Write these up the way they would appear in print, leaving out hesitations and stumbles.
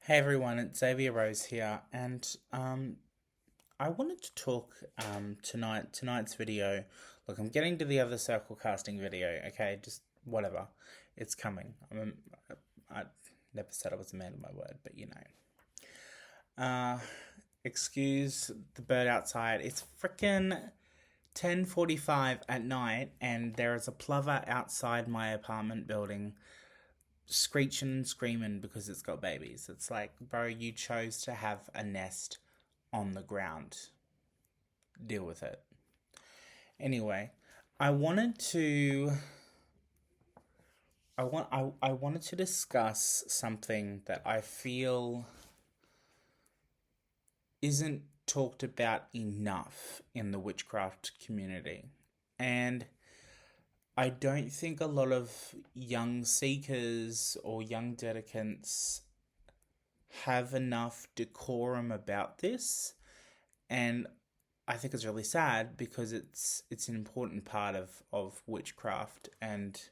Hey everyone, it's Xavier Rose here, and I wanted to talk tonight's video. Look, I'm getting to the other circle casting video. Okay, just whatever, it's coming. I never said I was a man of my word, but you know. Excuse the bird outside. It's frickin' 10:45 at night, and there is a plover outside my apartment building screeching and screaming because it's got babies. It's like, bro, you chose to have a nest on the ground. Deal with it. Anyway, I wanted to I wanted to discuss something that I feel isn't talked about enough in the witchcraft community. And I don't think a lot of young seekers or young dedicants have enough decorum about this, and I think it's really sad because it's an important part of witchcraft and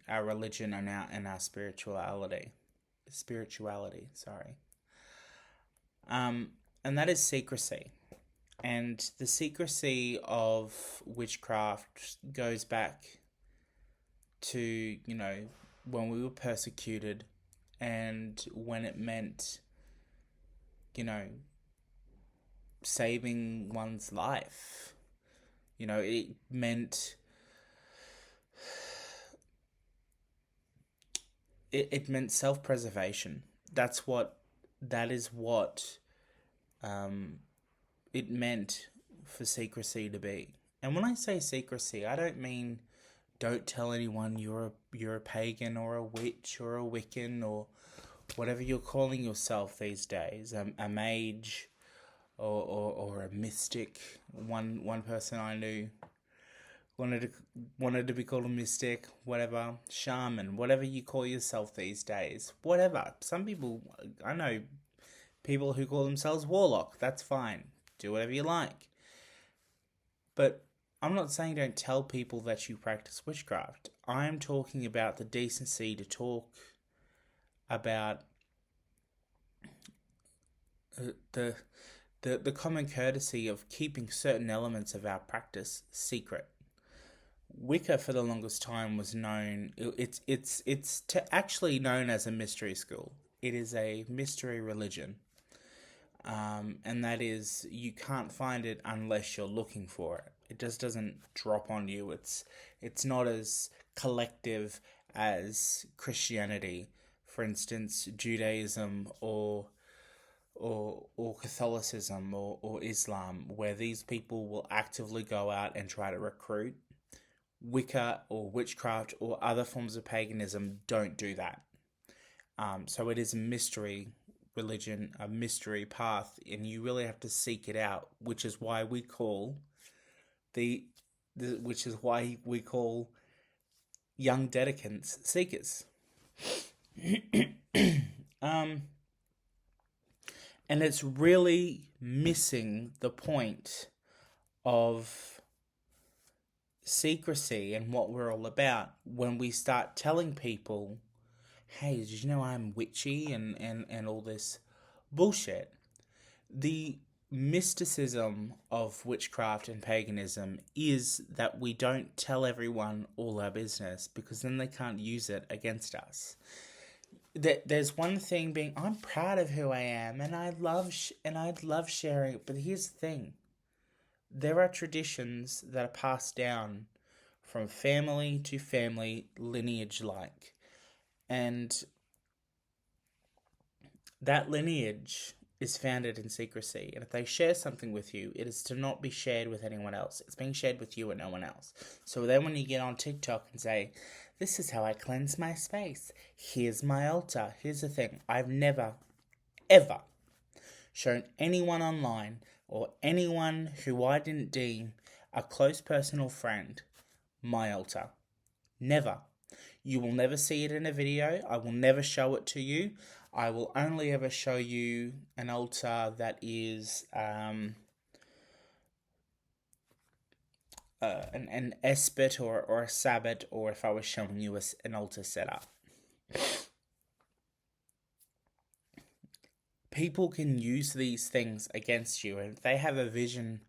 our religion and our spirituality, sorry. And that is secrecy. And the secrecy of witchcraft goes back to, when we were persecuted and when it meant, saving one's life. It meant it meant self-preservation. That is what it meant for secrecy to be. And when I say secrecy, I don't mean don't tell anyone you're a pagan or a witch or a Wiccan or whatever you're calling yourself these days, a mage or a mystic. One person I knew wanted to be called a mystic, whatever, shaman, whatever you call yourself these days, whatever. Some people, I know people who call themselves warlock. That's fine. Do whatever you like. But I'm not saying don't tell people that you practice witchcraft. I'm talking about the decency to talk about the common courtesy of keeping certain elements of our practice secret. Wicca for the longest time was known. It's actually known as a mystery school. It is a mystery religion. And that is, you can't find it unless you're looking for it. It just doesn't drop on you. It's not as collective as Christianity, for instance, Judaism or Catholicism or Islam, where these people will actively go out and try to recruit. Wicca or witchcraft or other forms of paganism don't do that. So it is a mystery religion, a mystery path, and you really have to seek it out, which is why we call young dedicants seekers. And it's really missing the point of secrecy and what we're all about when we start telling people, hey, did you know I'm witchy and all this bullshit. The mysticism of witchcraft and paganism is that we don't tell everyone all our business because then they can't use it against us. There's one thing being, I'm proud of who I am and I'd love sharing it, but here's the thing. There are traditions that are passed down from family to family, lineage-like. And that lineage is founded in secrecy. And if they share something with you, it is to not be shared with anyone else. It's being shared with you and no one else. So then when you get on TikTok and say, this is how I cleanse my space. Here's my altar. Here's the thing. I've never, ever shown anyone online or anyone who I didn't deem a close personal friend my altar. Never. You will never see it in a video. I will never show it to you. I will only ever show you an altar that is an esbit or a sabbat, or if I was showing you an altar setup. people can use these things against you. And if they have a vision,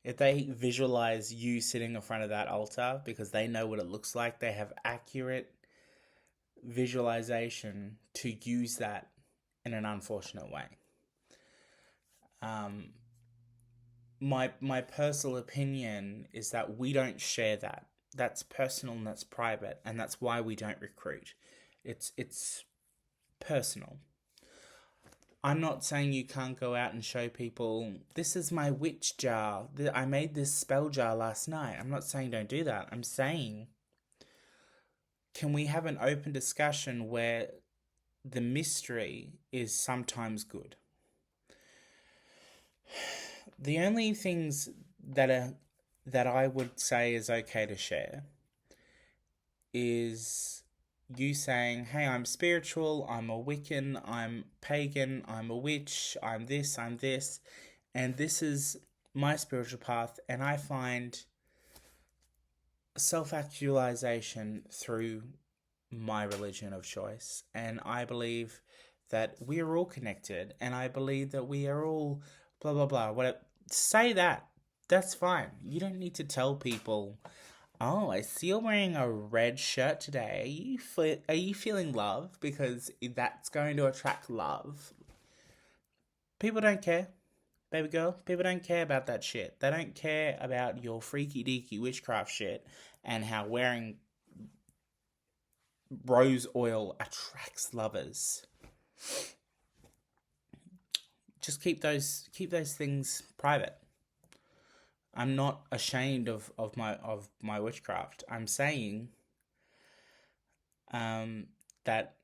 if they visualize you sitting in front of that altar because they know what it looks like, they have accurate visualization to use that in an unfortunate way. My personal opinion is that we don't share that. That's personal and that's private, and that's why we don't recruit. It's personal. I'm not saying you can't go out and show people, this is my witch jar. I made this spell jar last night. I'm not saying don't do that. I'm saying, can we have an open discussion where the mystery is sometimes good? The only things that I would say is okay to share is you saying, hey, I'm spiritual, I'm a Wiccan, I'm pagan, I'm a witch, I'm this, and this is my spiritual path, and I find self-actualization through my religion of choice, and I believe that we are all connected, and I believe that we are all blah blah blah. Whatever. Say that. That's fine. You don't need to tell people, oh, I see you're wearing a red shirt today. Are you feeling love? Because that's going to attract love. People don't care, baby girl. People don't care about that shit. They don't care about your freaky deaky witchcraft shit and how wearing rose oil attracts lovers. Just keep those things private. I'm not ashamed of my witchcraft. I'm saying that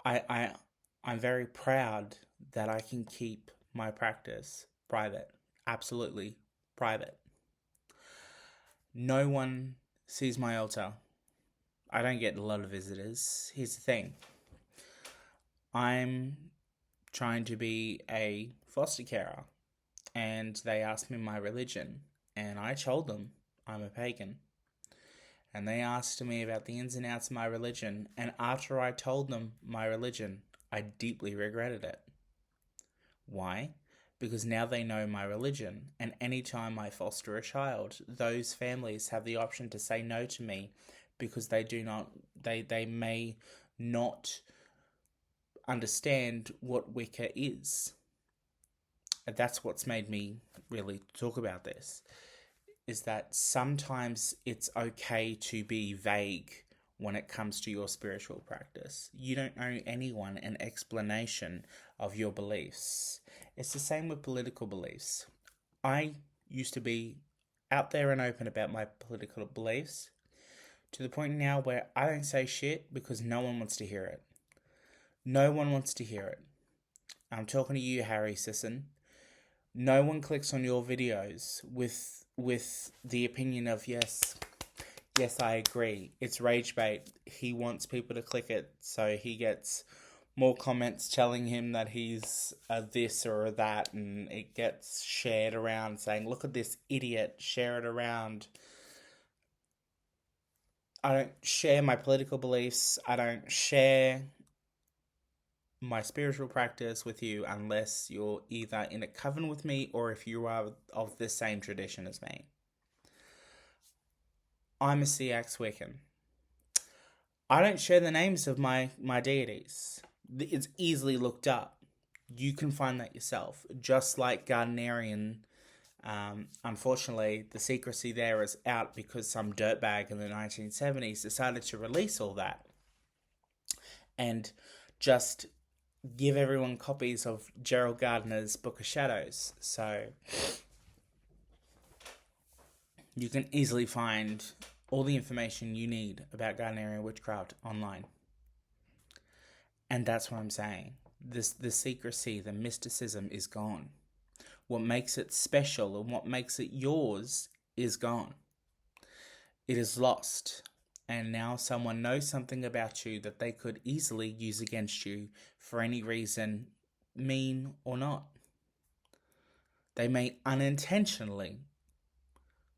I'm very proud that I can keep my practice private. Absolutely private. No one sees my altar. I don't get a lot of visitors. Here's the thing. I'm trying to be a foster carer, and they asked me my religion, and I told them I'm a pagan. And they asked me about the ins and outs of my religion, and after I told them my religion, I deeply regretted it. Why? Because now they know my religion, and anytime I foster a child, those families have the option to say no to me because they may not understand what Wicca is. And that's what's made me really talk about this, is that sometimes it's okay to be vague when it comes to your spiritual practice. You don't owe anyone an explanation of your beliefs. It's the same with political beliefs. I used to be out there and open about my political beliefs to the point now where I don't say shit because no one wants to hear it. No one wants to hear it. I'm talking to you, Harry Sisson. No one clicks on your videos with the opinion of, yes, I agree. It's rage bait. He wants people to click it, so he gets more comments telling him that he's a this or a that, and it gets shared around saying, look at this idiot, share it around. I don't share my political beliefs. I don't share my spiritual practice with you unless you're either in a coven with me or if you are of the same tradition as me. I'm a CX Wiccan. I don't share the names of my deities. It's easily looked up. You can find that yourself. Just like Gardnerian, unfortunately, the secrecy there is out because some dirtbag in the 1970s decided to release all that and just give everyone copies of Gerald Gardner's Book of Shadows. So you can easily find all the information you need about Gardnerian witchcraft online. And that's what I'm saying. The secrecy, the mysticism is gone. What makes it special and what makes it yours is gone. It is lost. And now someone knows something about you that they could easily use against you for any reason, mean or not. They may unintentionally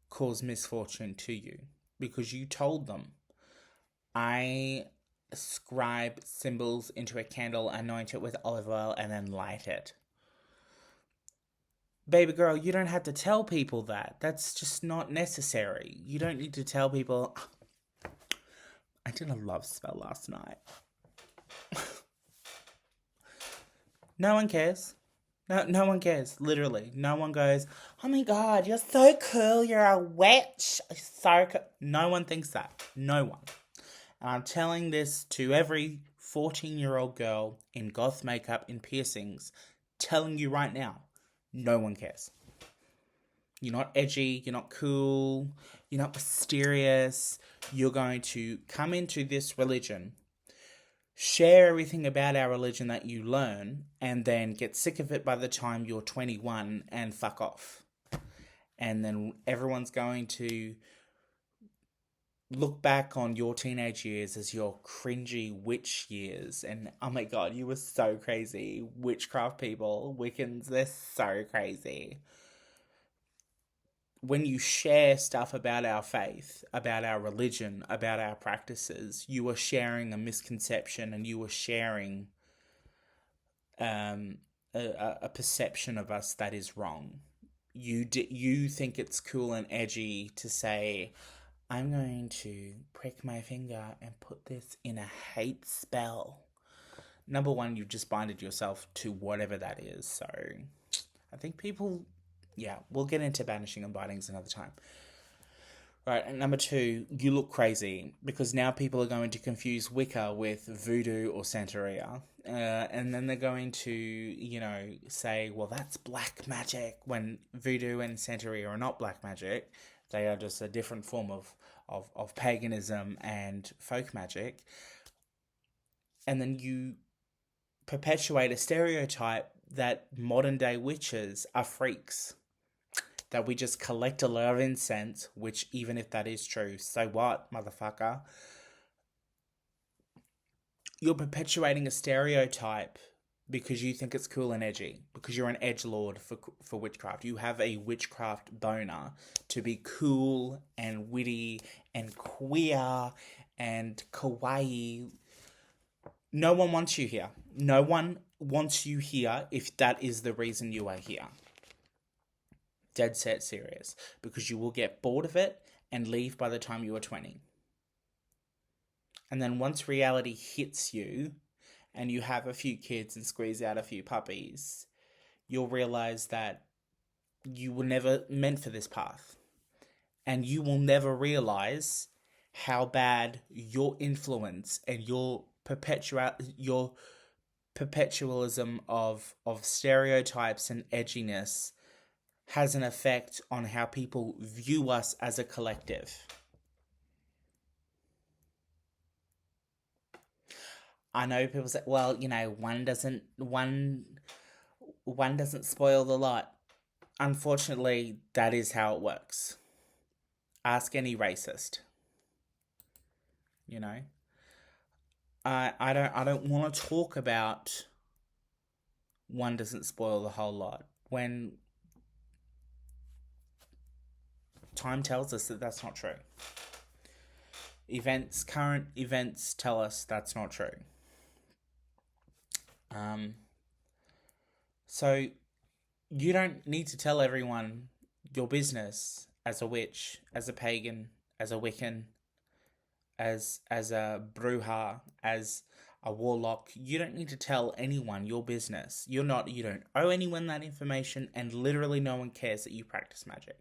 cause misfortune to you because you told them, I scribe symbols into a candle, anoint it with olive oil, and then light it. Baby girl, you don't have to tell people that. That's just not necessary. You don't need to tell people, I did a love spell last night. No one cares. No one cares. Literally. No one goes, oh my god, you're so cool. You're a witch. So cool. No one thinks that. No one. And I'm telling this to every 14-year-old girl in goth makeup and piercings. Telling you right now. No one cares. You're not edgy. You're not cool. You're not mysterious. You're going to come into this religion, share everything about our religion that you learn, and then get sick of it by the time you're 21 and fuck off. And then everyone's going to look back on your teenage years as your cringy witch years. And oh my god, you were so crazy. Witchcraft people, Wiccans, they're so crazy. When you share stuff about our faith, about our religion, about our practices, you are sharing a misconception, and you are sharing a perception of us that is wrong. You think it's cool and edgy to say, I'm going to prick my finger and put this in a hate spell. Number one, you've just binded yourself to whatever that is. So I think people... Yeah, we'll get into banishing and bindings another time. Right, and number two, you look crazy, because now people are going to confuse Wicca with voodoo or Santeria. And then they're going to, say, well, that's black magic, when voodoo and Santeria are not black magic. They are just a different form of paganism and folk magic. And then you perpetuate a stereotype that modern day witches are freaks. That we just collect a lot of incense, which even if that is true, so what, motherfucker? You're perpetuating a stereotype because you think it's cool and edgy, because you're an edgelord for witchcraft. You have a witchcraft boner to be cool and witty and queer and kawaii. No one wants you here. No one wants you here if that is the reason you are here. Dead set serious. Because you will get bored of it and leave by the time you are 20. And then once reality hits you and you have a few kids and squeeze out a few puppies, you'll realize that you were never meant for this path. And you will never realize how bad your influence and your perpetualism of stereotypes and edginess has an effect on how people view us as a collective. I know people say, well, one doesn't spoil the lot. Unfortunately, that is how it works. Ask any racist. I don't want to talk about one doesn't spoil the whole lot when time tells us that that's not true. Current events tell us that's not true. So you don't need to tell everyone your business as a witch, as a pagan, as a Wiccan, as a bruja, as a warlock. You don't need to tell anyone your business. You don't owe anyone that information, and literally no one cares that you practice magic.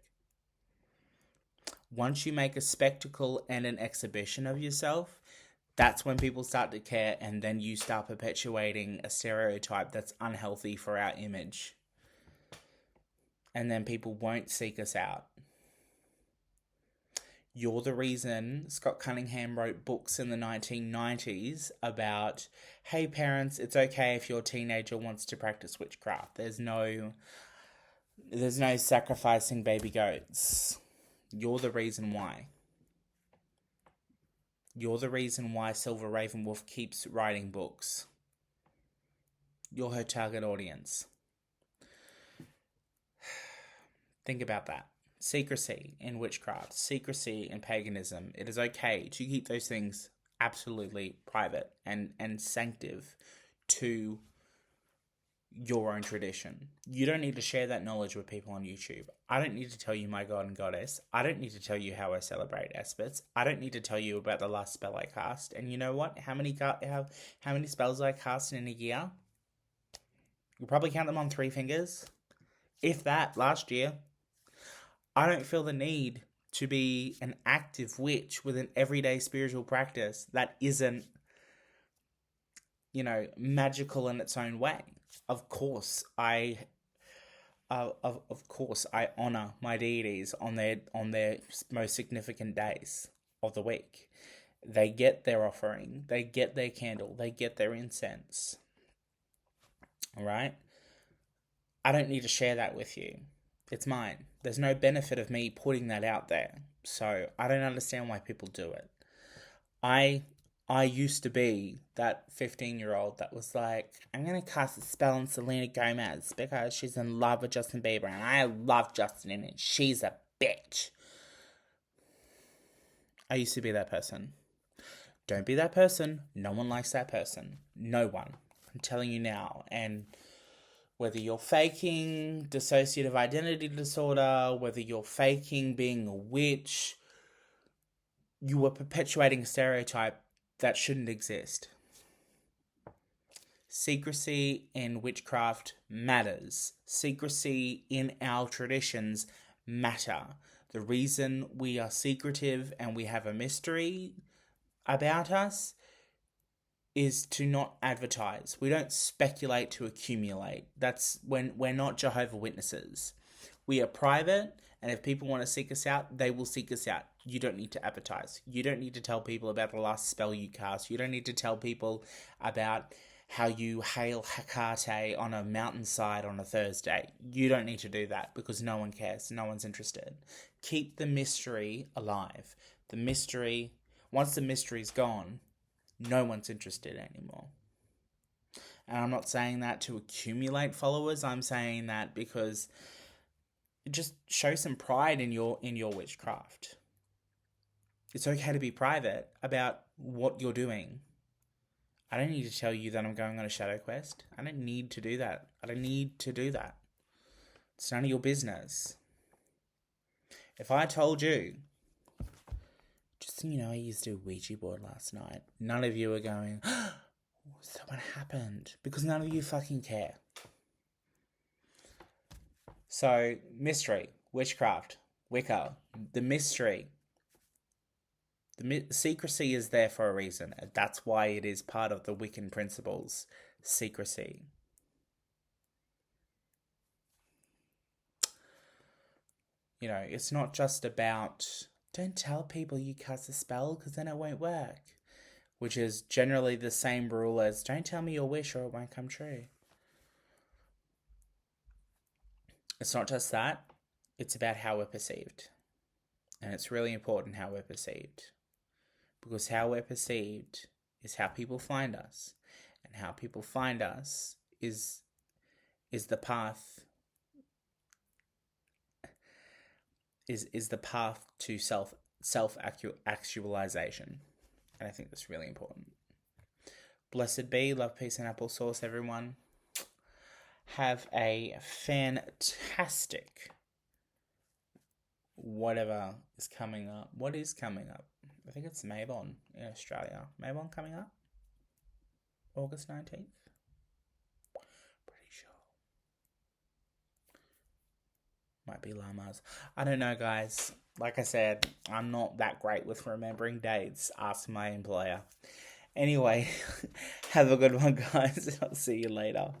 Once you make a spectacle and an exhibition of yourself, that's when people start to care, and then you start perpetuating a stereotype that's unhealthy for our image. And then people won't seek us out. You're the reason Scott Cunningham wrote books in the 1990s about, hey parents, it's okay if your teenager wants to practice witchcraft. There's no sacrificing baby goats. You're the reason why. You're the reason why Silver Ravenwolf keeps writing books. You're her target audience. Think about that. Secrecy in witchcraft, secrecy in paganism. It is okay to keep those things absolutely private and sanctive to your own tradition. You don't need to share that knowledge with people on YouTube. I don't need to tell you my god and goddess. I don't need to tell you how I celebrate Especs. I don't need to tell you about the last spell I cast. And you know what? How many spells I cast in a year? You probably count them on 3 fingers. If that, last year. I don't feel the need to be an active witch with an everyday spiritual practice that isn't, magical in its own way. Of course, I honor my deities on their most significant days of the week. They get their offering, they get their candle, they get their incense. All right? I don't need to share that with you. It's mine. There's no benefit of me putting that out there. So I don't understand why people do it. I used to be that 15-year-old that was like, I'm going to cast a spell on Selena Gomez because she's in love with Justin Bieber and I love Justin and she's a bitch. I used to be that person. Don't be that person. No one likes that person. No one. I'm telling you now. And whether you're faking dissociative identity disorder, whether you're faking being a witch, you are perpetuating a stereotype that shouldn't exist. Secrecy in witchcraft matters. Secrecy in our traditions matter. The reason we are secretive and we have a mystery about us is to not advertise. We don't speculate to accumulate. That's when we're not Jehovah's Witnesses. We are private, and if people want to seek us out, they will seek us out. You don't need to advertise. You don't need to tell people about the last spell you cast. You don't need to tell people about how you hail Hecate on a mountainside on a Thursday. You don't need to do that because no one cares. No one's interested. Keep the mystery alive. Once the mystery's gone, no one's interested anymore. And I'm not saying that to accumulate followers. I'm saying that because just show some pride in your witchcraft. It's okay to be private about what you're doing. I don't need to tell you that I'm going on a shadow quest. I don't need to do that. It's none of your business. If I told you, just so you know, I used a Ouija board last night, none of you are going, oh, is that what happened? Because none of you fucking care. So, mystery, witchcraft, Wicca, the mystery. The secrecy is there for a reason. That's why it is part of the Wiccan principles. Secrecy. It's not just about, don't tell people you cast a spell because then it won't work. Which is generally the same rule as, don't tell me your wish or it won't come true. It's not just that. It's about how we're perceived. And it's really important how we're perceived. Because how we're perceived is how people find us. And how people find us is the path is the path to self-actualization. And I think that's really important. Blessed be, love, peace, and applesauce, everyone. Have a fantastic whatever is coming up. What is coming up? I think it's Mabon in Australia. Mabon coming up? August 19th? Pretty sure. Might be llamas. I don't know, guys. Like I said, I'm not that great with remembering dates. Ask my employer. Anyway, have a good one, guys. I'll see you later.